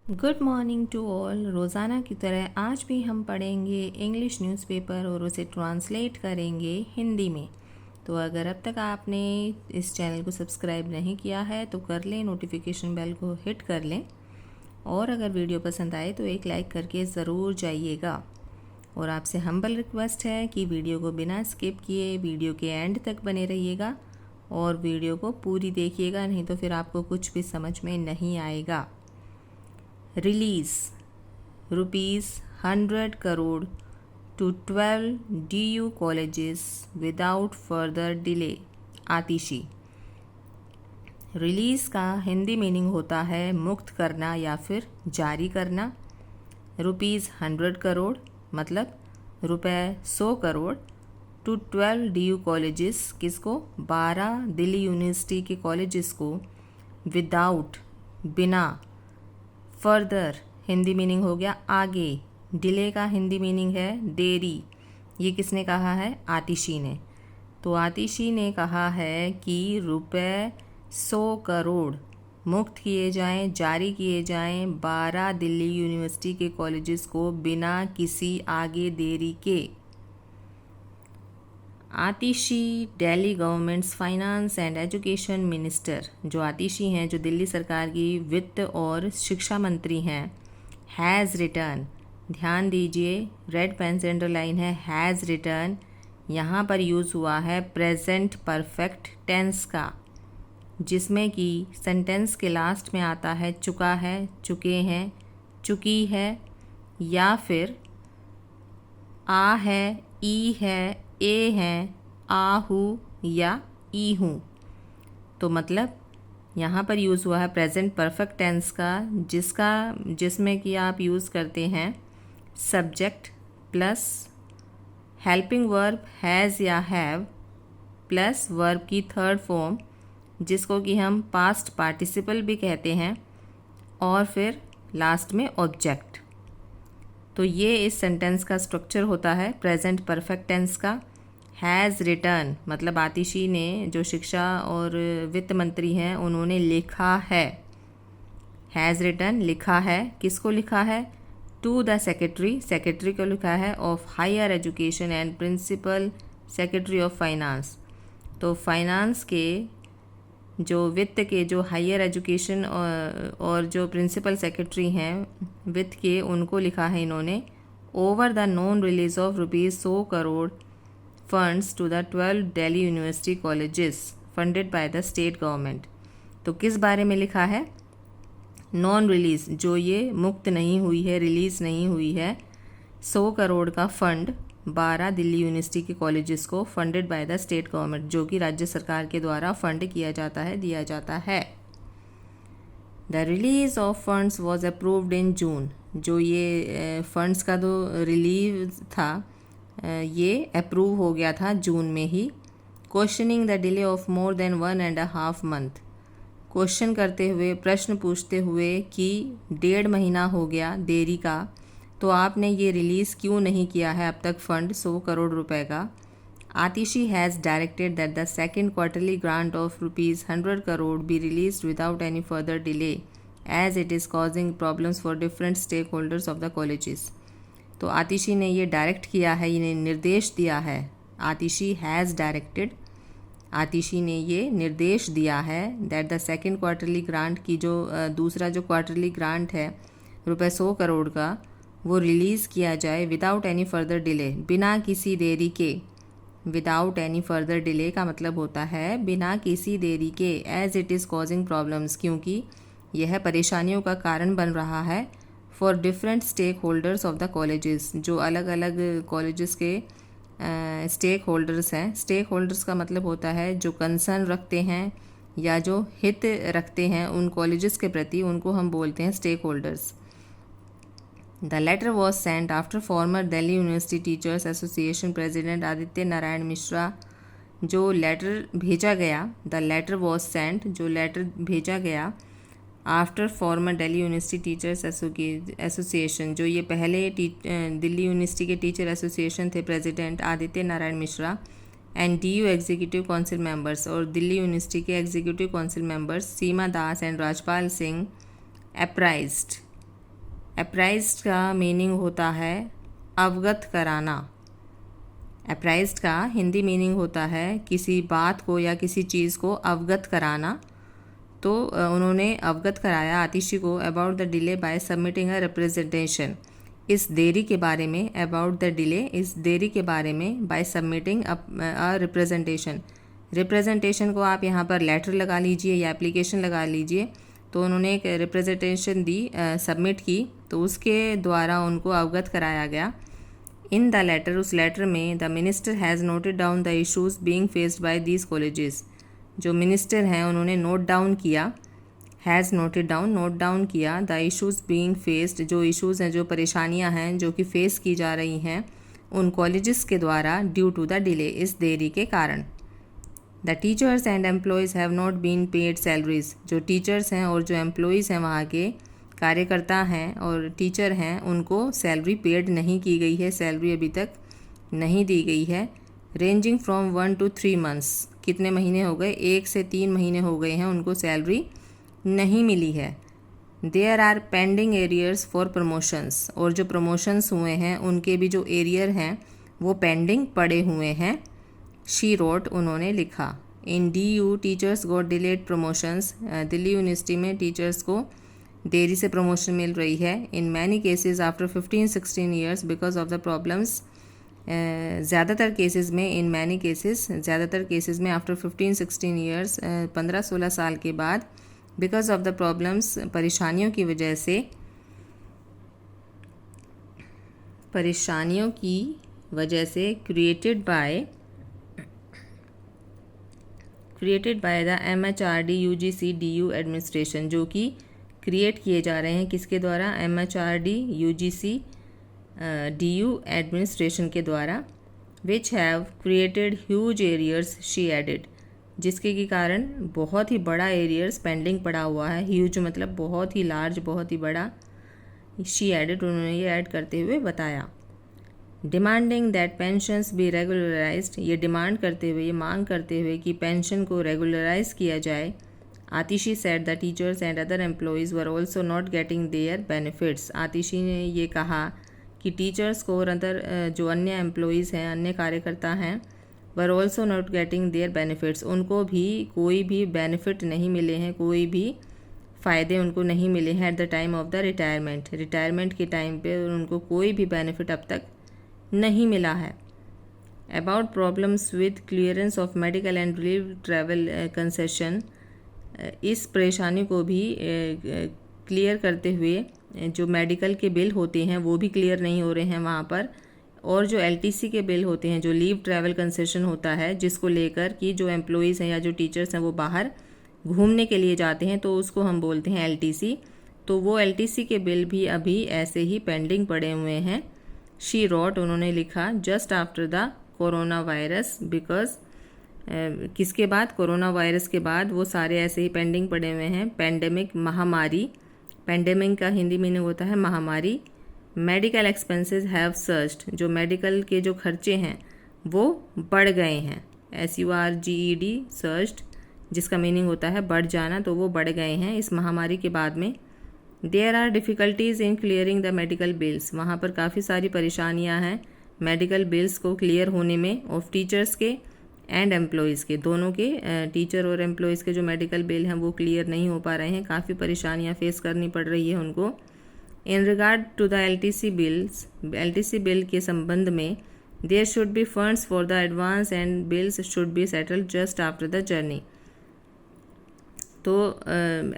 Good morning to all. रोज़ाना की तरह आज भी हम पढ़ेंगे इंग्लिश न्यूज़पेपर और उसे ट्रांसलेट करेंगे हिंदी में। तो अगर अब तक आपने इस चैनल को सब्सक्राइब नहीं किया है तो कर लें, नोटिफिकेशन बेल को हिट कर लें और अगर वीडियो पसंद आए तो एक लाइक करके ज़रूर जाइएगा। और आपसे हम्बल रिक्वेस्ट है कि वीडियो को बिना स्किप किए वीडियो के एंड तक बने रहिएगा और वीडियो को पूरी देखिएगा, नहीं तो फिर आपको कुछ भी समझ में नहीं आएगा। Release ₹100 crore to 12 DU colleges without further delay। Atishi. Release का हिंदी मीनिंग होता है मुक्त करना या फिर जारी करना। ₹100 करोड़ मतलब रुपए 100 करोड़ टू 12 DU कॉलेजेस, किसको? 12 दिल्ली यूनिवर्सिटी के कॉलेजेस को, विदाउट बिना, फर्दर हिंदी मीनिंग हो गया आगे, डिले का हिंदी मीनिंग है देरी। ये किसने कहा है? आतिशी ने। तो आतिशी ने कहा है कि रुपए 100 करोड़ मुक्त किए जाएं, जारी किए जाएं 12 दिल्ली यूनिवर्सिटी के कॉलेजेस को बिना किसी आगे देरी के। Atishi Delhi government's finance and education minister, जो आतिशी हैं, जो दिल्ली सरकार की वित्त और शिक्षा मंत्री हैं, हैज़ रिटर्न, ध्यान दीजिए रेड पेन से अंडरलाइन है हैज़ रिटर्न। यहाँ पर यूज़ हुआ है प्रेजेंट परफेक्ट टेंस का, जिसमें कि सेंटेंस के लास्ट में आता है चुका है, चुके हैं, चुकी है, या फिर आ है, ई है, ए हैं, आ हूँ या ई हूँ। तो मतलब यहाँ पर यूज़ हुआ है प्रेजेंट परफेक्ट टेंस का, जिसमें कि आप यूज़ करते हैं subject plus helping verb has या हैव प्लस वर्ब की थर्ड फॉर्म, जिसको कि हम पास्ट पार्टिसिपल भी कहते हैं, और फिर लास्ट में ऑब्जेक्ट। तो ये इस सेंटेंस का स्ट्रक्चर होता है प्रेजेंट परफेक्ट टेंस का। हैज़ रिटर्न मतलब आतिशी ने, जो शिक्षा और वित्त मंत्री हैं, उन्होंने लिखा है। हैज़ रिटर्न लिखा है, किसको लिखा है? टू द सेक्रेटरी, सेक्रेटरी को लिखा है of higher education and principal secretary of finance. तो फाइनेंस के, जो वित्त के, जो हायर एजुकेशन और जो प्रिंसिपल सेक्रेटरी हैं वित्त के, उनको लिखा है इन्होंने over the non release of ₹100 crore funds to the 12 Delhi university colleges funded by the state government. तो किस बारे में लिखा है? नॉन रिलीज, जो ये मुक्त नहीं हुई है, रिलीज़ नहीं हुई है, 100 करोड़ का फंड 12 दिल्ली यूनिवर्सिटी के कॉलेजेस को funded by the state government, जो कि राज्य सरकार के द्वारा फंड किया जाता है, दिया जाता है। The release of funds was approved in June, जो ये फंड्स का जो रिलीज था ये अप्रूव हो गया था जून में ही। Questioning the delay of more than 1.5 month, question करते हुए, प्रश्न पूछते हुए कि 1.5 महीना हो गया देरी का, तो आपने ये रिलीज़ क्यों नहीं किया है अब तक फंड 100 करोड़ रुपए का। Atishi has directed that the second quarterly grant of ₹100 crore be released without any further delay as it is causing problems for different stakeholders of the colleges. तो आतिशी ने ये डायरेक्ट किया है, इन्हें निर्देश दिया है। आतिशी हैज़ डायरेक्टेड, आतिशी ने ये निर्देश दिया है that the second quarterly grant की, जो दूसरा जो क्वार्टरली ग्रांट है ₹100 करोड़ का, वो रिलीज़ किया जाए विदाउट एनी फर्दर डिले, बिना किसी देरी के। विदाउट एनी फर्दर डिले का मतलब होता है बिना किसी देरी के, as it is causing problems, क्योंकि यह परेशानियों का कारण बन रहा है for different stakeholders of the colleges, जो अलग अलग कॉलेजेस के स्टेक होल्डर्स हैं। स्टेक होल्डर्स का मतलब होता है जो कंसर्न रखते हैं या जो हित रखते हैं उन कॉलेजेस के प्रति, उनको हम बोलते हैं stakeholders. The letter was sent after former Delhi university teachers association president Aditya Narayan Mishra, जो लेटर भेजा गया, द लेटर वॉज सेंट, जो लेटर भेजा गया after former Delhi university teachers association, जो ये पहले दिल्ली यूनिवर्सिटी के टीचर एसोसिएशन थे, president Aditya Narayan Mishra, and DU executive council members, और दिल्ली यूनिवर्सिटी के executive council members Seema Das and Rajpal Singh apprised अप्राइज्ड का मीनिंग होता है अवगत कराना। अप्राइज्ड का हिंदी मीनिंग होता है किसी बात को या किसी चीज़ को अवगत कराना। तो उन्होंने अवगत कराया आतिशी को about the delay by submitting a representation, इस देरी के बारे में, अबाउट द डिले इस देरी के बारे में, by submitting a representation. Representation को आप यहाँ पर लेटर लगा लीजिए या एप्लीकेशन लगा लीजिए। तो उन्होंने एक रिप्रेजेंटेशन दी, सबमिट की, तो उसके द्वारा उनको अवगत कराया गया। इन द लेटर, उस लेटर में, the minister has noted down the issues being faced by these colleges, जो मिनिस्टर हैं उन्होंने नोट डाउन किया, has noted down, note down किया, द इशूज़ बीइंग फेस्ड, जो इशूज़ हैं, जो परेशानियां हैं जो कि फेस की जा रही हैं उन कॉलेजेस के द्वारा, ड्यू टू द डिले, इस देरी के कारण। The teachers and employees have not been paid salaries, जो टीचर्स हैं और जो एम्प्लॉयज़ हैं, वहाँ के कार्यकर्ता हैं और टीचर हैं, उनको सैलरी पेड नहीं की गई है, सैलरी अभी तक नहीं दी गई है। रेंजिंग फ्रॉम 1 to 3 months, कितने महीने हो गए, 1 से 3 महीने हो गए हैं उनको सैलरी नहीं मिली है। There are pending arrears for promotions, और जो प्रमोशंस हुए हैं उनके भी जो एरियर हैं वो पेंडिंग पड़े हुए हैं। शी रोट, उन्होंने लिखा। इन DU teachers got delayed promotions, Delhi university में टीचर्स को देरी से प्रमोशन मिल रही है। In many cases after 15-16 years because of the problems, ज़्यादातर केसेस में, इन मैनी केसेस, ज़्यादातर केसेस में आफ्टर 15-16 ईयर्स, 15-16 साल के बाद, बिकॉज ऑफ द प्रॉब्लम्स, परेशानियों की वजह से, परेशानियों की वजह से, created by the MHRD UGC DU administration, जो कि क्रिएट किए जा रहे हैं किसके द्वारा, MHRD UGC DU एडमिनिस्ट्रेशन के द्वारा, which have created huge arrears, she added, जिसके के कारण बहुत ही बड़ा एरियर्स पेंडिंग पड़ा हुआ है। ह्यूज मतलब बहुत ही लार्ज, बहुत ही बड़ा। शी एडेड, उन्होंने ये ऐड करते हुए बताया। Demanding that pensions B regularised, ये डिमांड करते हुए, ये मांग करते हुए कि पेंशन को रेगुलराइज किया जाए। Atishi said the teachers and other employees were also not getting their benefits, Atishi ने ये कहा कि टीचर्स को और अदर जो अन्य एम्प्लॉयज़ हैं, अन्य कार्यकर्ता हैं, were also not getting their benefits, उनको भी कोई भी बेनिफिट नहीं मिले हैं, कोई भी फ़ायदे उनको नहीं मिले हैं। At the time of the retirement, retirement के टाइम पे उनको कोई भी बेनिफिट अब तक नहीं मिला है। About problems with clearance of medical and relieve travel concession, इस परेशानी को भी क्लियर करते हुए, जो मेडिकल के बिल होते हैं वो भी क्लियर नहीं हो रहे हैं वहाँ पर, और जो LTC के बिल होते हैं, जो लीव ट्रैवल कंसेशन होता है, जिसको लेकर कि जो एम्प्लॉयज़ हैं या जो टीचर्स हैं वो बाहर घूमने के लिए जाते हैं, तो उसको हम बोलते हैं LTC। तो वो LTC के बिल भी अभी ऐसे ही पेंडिंग पड़े हुए हैं। शी रोट, उन्होंने लिखा, just after the corona virus, because किसके बाद, कोरोना वायरस के बाद वो सारे ऐसे ही पेंडिंग पड़े हुए हैं। पेंडेमिक, महामारी, पेंडेमिक का हिंदी मीनिंग होता है महामारी। मेडिकल एक्सपेंसेस हैव सर्ज्ड, जो मेडिकल के जो खर्चे हैं वो बढ़ गए हैं। SURGED, सर्ज्ड, जिसका मीनिंग होता है बढ़ जाना, तो वो बढ़ गए हैं इस महामारी के बाद में। There are difficulties in clearing the medical bills, वहाँ पर काफ़ी सारी परेशानियाँ हैं मेडिकल बिल्स को क्लियर होने में, ऑफ टीचर्स के एंड एम्प्लॉयज़ के, दोनों के, टीचर और एम्प्लॉयज़ के जो मेडिकल बिल हैं वो क्लियर नहीं हो पा रहे हैं, काफ़ी परेशानियाँ फेस करनी पड़ रही है उनको। In regard to the LTC bills, LTC bill के संबंध में, there should be funds for the advance and bills should be settled just after the journey. तो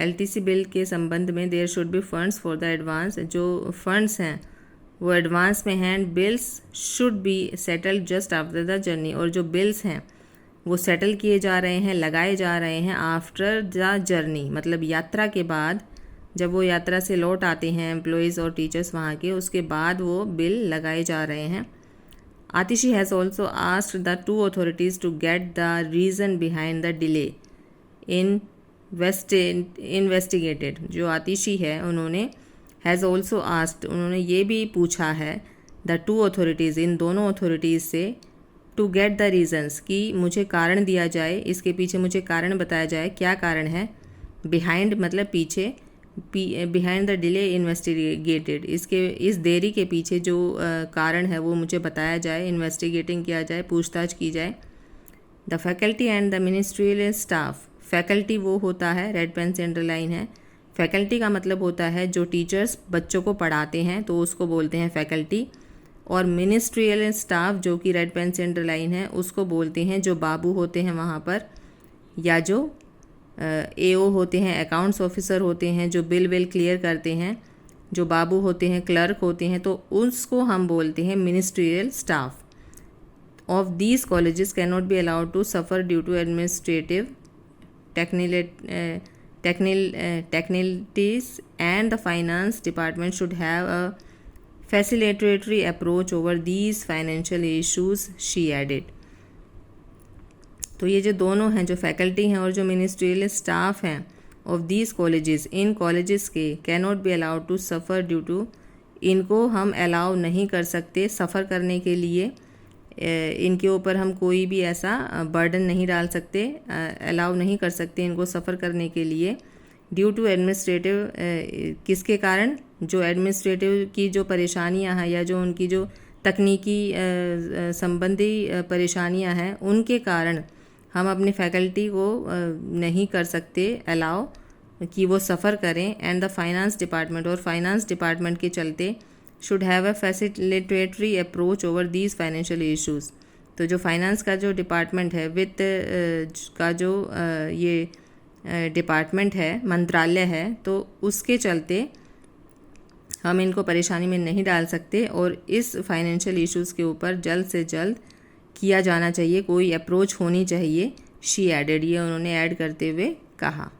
LTC बिल के संबंध में there should be funds for the advance, जो funds हैं वो एडवांस में हैं, bills should be settled just after the journey, और जो बिल्स हैं वो सेटल किए जा रहे हैं, लगाए जा रहे हैं आफ्टर द जर्नी, मतलब यात्रा के बाद, जब वो यात्रा से लौट आते हैं एम्प्लॉयज़ और टीचर्स वहाँ के, उसके बाद वो बिल लगाए जा रहे हैं। Atishi has also asked the two authorities to get the reason behind the delay in investigated, जो आतिशी है उन्होंने हैज़ ऑल्सो आस्क्ड, उन्होंने ये भी पूछा है, द टू अथॉरिटीज़, इन दोनों अथॉरिटीज़ से, टू गेट द रीज़न्स, कि मुझे कारण दिया जाए, इसके पीछे मुझे कारण बताया जाए, क्या कारण है। बिहाइंड मतलब पीछे, बिहाइंड द डिले इन्वेस्टिगेटेड, इसके इस देरी के पीछे जो कारण है वो मुझे बताया जाए, इन्वेस्टिगेटिंग किया जाए, पूछताछ की जाए। The faculty and the ministerial staff, faculty वो होता है, रेड पेन से अंडरलाइन है, फैकल्टी का मतलब होता है जो टीचर्स बच्चों को पढ़ाते हैं तो उसको बोलते हैं फैकल्टी, और मिनिस्ट्रियल स्टाफ जो कि रेड पेन से अंडरलाइन है उसको बोलते हैं जो बाबू होते हैं वहाँ पर, या जो एओ होते हैं, अकाउंट्स ऑफिसर होते हैं जो बिल क्लियर करते हैं, जो बाबू होते हैं क्लर्क होते हैं, तो उसको हम बोलते हैं ministerial staff. Of these colleges can not be allowed to suffer due to administrative technicalities and the finance department should have a facilitatory approach over these financial issues, she added। तो ये जो दोनों हैं, जो फैकल्टी हैं और जो ministerial staff हैं ऑफ दीज कॉलेजेस, इन कॉलेजेस के can not be allowed to suffer due to, इनको हम अलाउ नहीं कर सकते सफ़र करने के लिए, इनके ऊपर हम कोई भी ऐसा बर्डन नहीं डाल सकते, अलाउ नहीं कर सकते इनको सफ़र करने के लिए, ड्यू टू एडमिनिस्ट्रेटिव, किसके कारण, जो एडमिनिस्ट्रेटिव की जो परेशानियां हैं या जो उनकी जो तकनीकी संबंधी परेशानियां हैं उनके कारण हम अपने फैकल्टी को नहीं कर सकते अलाउ कि वो सफ़र करें। एंड द फाइनेंस डिपार्टमेंट, और फाइनेंस डिपार्टमेंट के चलते should have a facilitatory approach over these financial issues, तो जो फाइनेंस का जो डिपार्टमेंट है, वित्त का जो ये डिपार्टमेंट है, मंत्रालय है, तो उसके चलते हम इनको परेशानी में नहीं डाल सकते और इस फाइनेंशियल इश्यूज़ के ऊपर जल्द से जल्द किया जाना चाहिए, कोई अप्रोच होनी चाहिए, शी एडेड, ये उन्होंने ऐड करते हुए कहा।